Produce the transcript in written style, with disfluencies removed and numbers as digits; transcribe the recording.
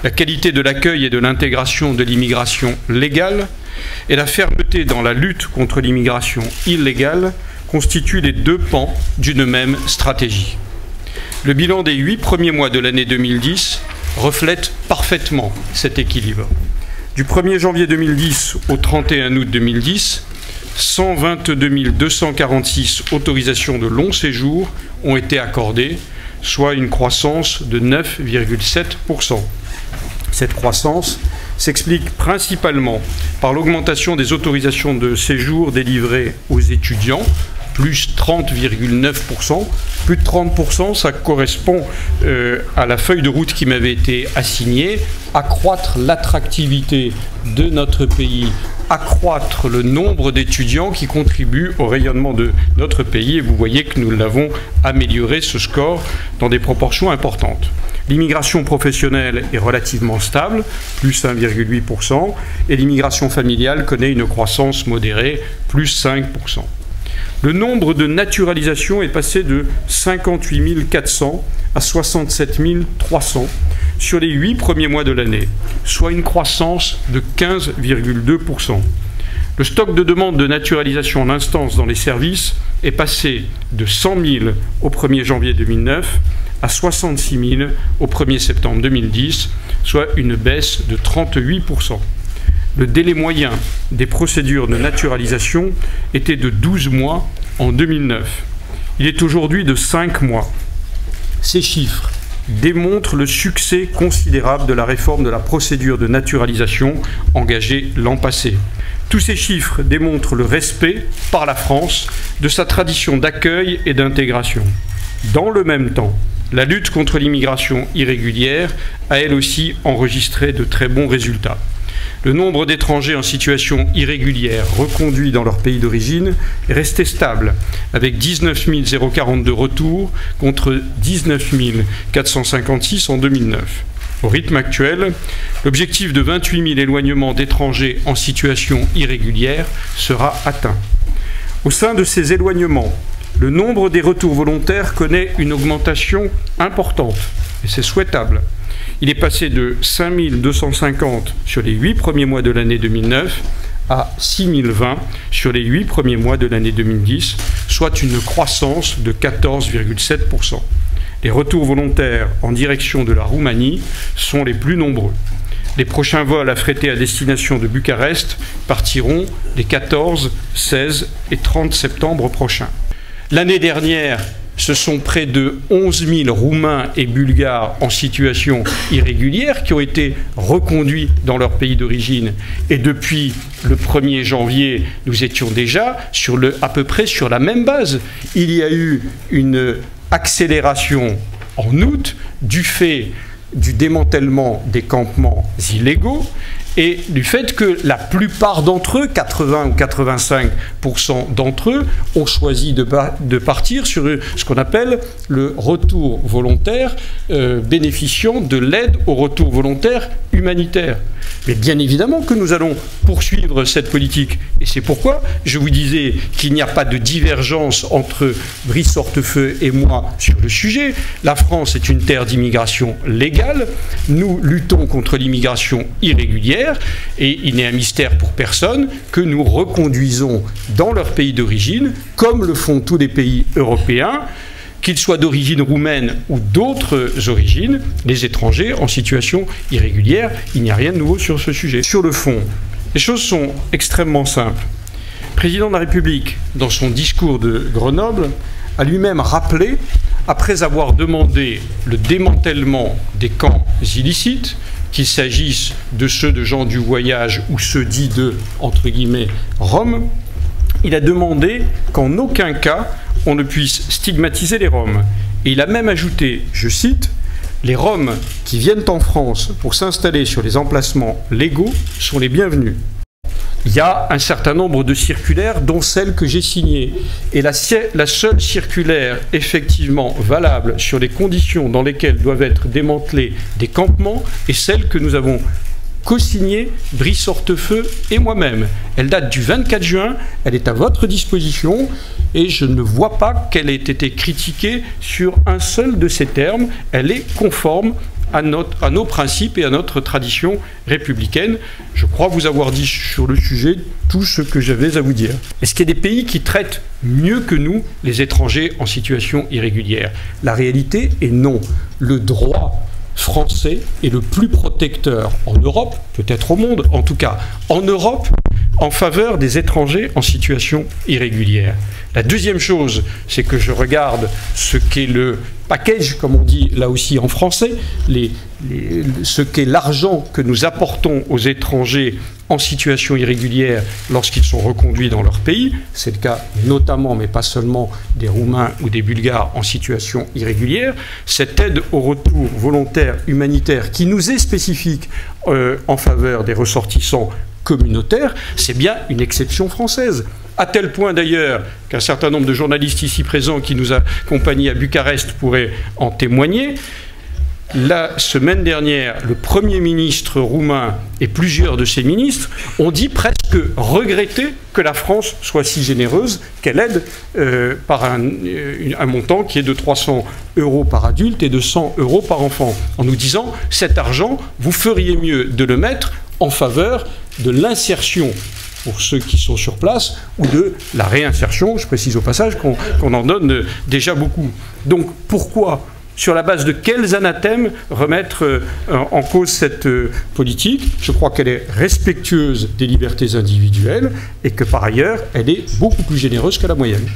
la qualité de l'accueil et de l'intégration de l'immigration légale et la fermeté dans la lutte contre l'immigration illégale constituent les deux pans d'une même stratégie. Le bilan des 8 premiers mois de l'année 2010 reflète parfaitement cet équilibre. Du 1er janvier 2010 au 31 août 2010, 122 246 autorisations de long séjour ont été accordées, soit une croissance de 9,7%. Cette croissance s'explique principalement par l'augmentation des autorisations de séjour délivrées aux étudiants, plus 30,9%. Plus de 30%, ça correspond à la feuille de route qui m'avait été assignée, accroître l'attractivité de notre pays, accroître le nombre d'étudiants qui contribuent au rayonnement de notre pays. Et vous voyez que nous l'avons amélioré, ce score, dans des proportions importantes. L'immigration professionnelle est relativement stable, plus 1,8%, et l'immigration familiale connaît une croissance modérée, plus 5%. Le nombre de naturalisations est passé de 58 400 à 67 300 sur les 8 premiers mois de l'année, soit une croissance de 15,2%. Le stock de demandes de naturalisation en instance dans les services est passé de 100 000 au 1er janvier 2009 à 66 000 au 1er septembre 2010, soit une baisse de 38%. Le délai moyen des procédures de naturalisation était de 12 mois en 2009. Il est aujourd'hui de 5 mois. Ces chiffres démontrent le succès considérable de la réforme de la procédure de naturalisation engagée l'an passé. Tous ces chiffres démontrent le respect par la France de sa tradition d'accueil et d'intégration. Dans le même temps, la lutte contre l'immigration irrégulière a elle aussi enregistré de très bons résultats. Le nombre d'étrangers en situation irrégulière reconduits dans leur pays d'origine est resté stable, avec 19 042 retours contre 19 456 en 2009. Au rythme actuel, l'objectif de 28 000 éloignements d'étrangers en situation irrégulière sera atteint. Au sein de ces éloignements, le nombre des retours volontaires connaît une augmentation importante, et c'est souhaitable. Il est passé de 5 250 sur les 8 premiers mois de l'année 2009 à 6 020 sur les 8 premiers mois de l'année 2010, soit une croissance de 14,7%. Les retours volontaires en direction de la Roumanie sont les plus nombreux. Les prochains vols affrétés à destination de Bucarest partiront les 14, 16 et 30 septembre prochains. L'année dernière, ce sont près de 11 000 Roumains et Bulgares en situation irrégulière qui ont été reconduits dans leur pays d'origine. Et depuis le 1er janvier, nous étions déjà à peu près sur la même base. Il y a eu une accélération en août du fait du démantèlement des campements illégaux et du fait que la plupart d'entre eux, 80 ou 85% d'entre eux, ont choisi de partir sur ce qu'on appelle le retour volontaire, bénéficiant de l'aide au retour volontaire humanitaire. Mais bien évidemment que nous allons poursuivre cette politique. Et c'est pourquoi je vous disais qu'il n'y a pas de divergence entre Brice Hortefeux et moi sur le sujet. La France est une terre d'immigration légale. Nous luttons contre l'immigration irrégulière. Et il n'est un mystère pour personne que nous reconduisons dans leur pays d'origine, comme le font tous les pays européens, qu'ils soient d'origine roumaine ou d'autres origines, les étrangers en situation irrégulière. Il n'y a rien de nouveau sur ce sujet. Sur le fond, les choses sont extrêmement simples. Le président de la République, dans son discours de Grenoble, a lui-même rappelé, après avoir demandé le démantèlement des camps illicites, qu'il s'agisse de ceux de gens du voyage ou ceux dits de, entre guillemets, Roms, il a demandé qu'en aucun cas on ne puisse stigmatiser les Roms. Et il a même ajouté, je cite, « Les Roms qui viennent en France pour s'installer sur les emplacements légaux sont les bienvenus ». Il y a un certain nombre de circulaires, dont celle que j'ai signée. Et la seule circulaire effectivement valable sur les conditions dans lesquelles doivent être démantelés des campements est celle que nous avons co-signée, Brice Hortefeux et moi-même. Elle date du 24 juin, elle est à votre disposition et je ne vois pas qu'elle ait été critiquée sur un seul de ces termes. Elle est conforme à nos principes et à notre tradition républicaine. Je crois vous avoir dit sur le sujet tout ce que j'avais à vous dire. Est-ce qu'il y a des pays qui traitent mieux que nous les étrangers en situation irrégulière? La réalité est non. Le droit français est le plus protecteur en Europe, peut-être au monde, en tout cas en Europe, en faveur des étrangers en situation irrégulière. La deuxième chose, c'est que je regarde ce qu'est le package, comme on dit là aussi en français, ce qu'est l'argent que nous apportons aux étrangers en situation irrégulière lorsqu'ils sont reconduits dans leur pays. C'est le cas notamment, mais pas seulement, des Roumains ou des Bulgares en situation irrégulière. Cette aide au retour volontaire humanitaire qui nous est spécifique en faveur des ressortissants communautaires, c'est bien une exception française. À tel point d'ailleurs qu'un certain nombre de journalistes ici présents qui nous accompagnent à Bucarest pourraient en témoigner. La semaine dernière, le Premier ministre roumain et plusieurs de ses ministres ont dit presque regretter que la France soit si généreuse qu'elle aide par un montant qui est de 300 € par adulte et de 100 € par enfant, en nous disant « cet argent, vous feriez mieux de le mettre en faveur de l'insertion pour ceux qui sont sur place, ou de la réinsertion, je précise au passage qu'on en donne déjà beaucoup. » Donc pourquoi, sur la base de quels anathèmes remettre en cause cette politique? Je crois qu'elle est respectueuse des libertés individuelles et que par ailleurs, elle est beaucoup plus généreuse que la moyenne.